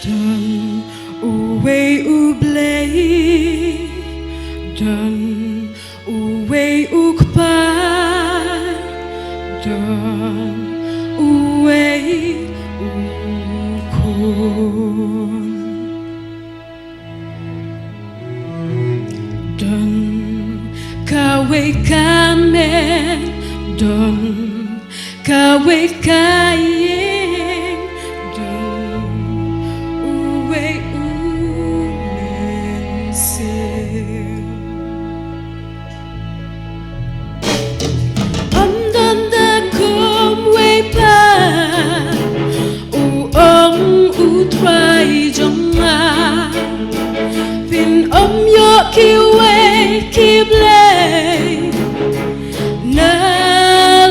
Dun Uwei Blei, dun Uwei Ukpai, dun Uwei Ukun, dun Kawei Kamen, dun Kawei Kayeng, dun Uwei Uwei Amdan da kum wei pa u ong u trai jong a Pin yo ki wei ki blei na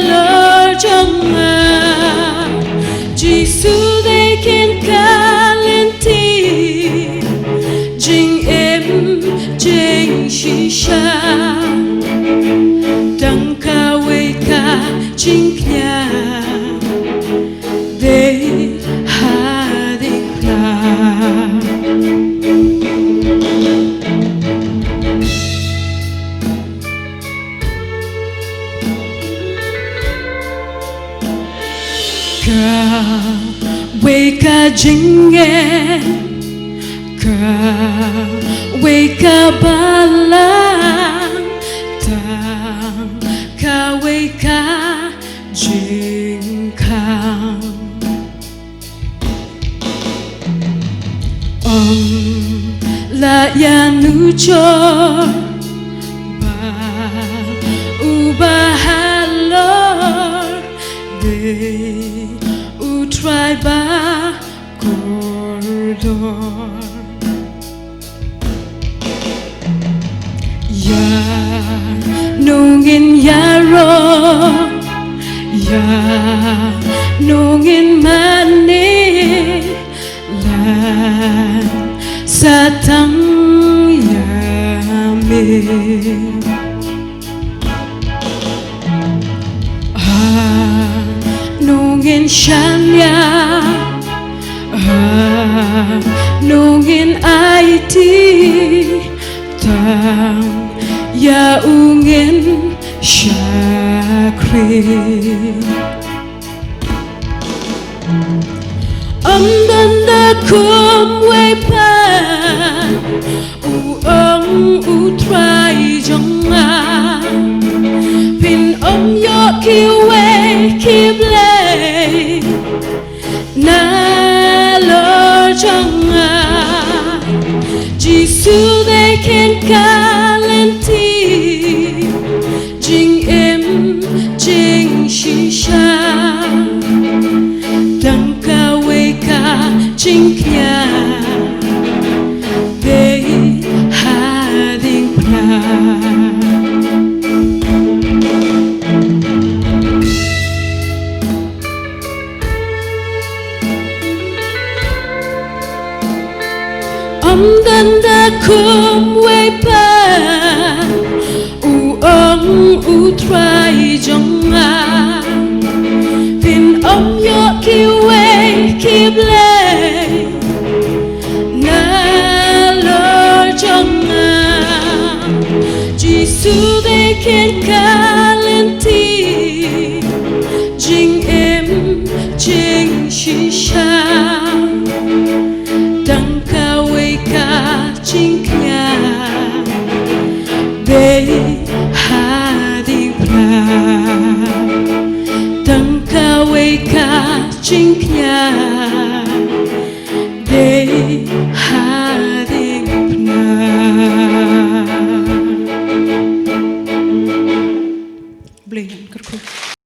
lor jong a Jisu they can kalenti Jing em jing shisha Dang ka wei ka jing kya de ha de kla Ka wei ka jing ka wei ka balang tang ka wei ka jing kang la ya nu cho ba u ba halor de u try ba corridor Ya nungin yaro Ya nungin mani Lan satang yami Nungin shanya Nungin IT Tang ya ungin shakri Amdan da kum wei pa u ong u trai jong a Pin yo ki wei ki blei na lor jong a Jisu they can kalenti Jing em jing shisha Dang ka wei ka jing kya Bei ha ding pra Amdan da kum wei pa u ong u trai jong a Pin yo ki wei ki blei na lor jong a Jisu they can kalenti Jing em jing shisha Dang ka wei ka jing kya Bei ha di pra Dang ka wei ka jing kya Bei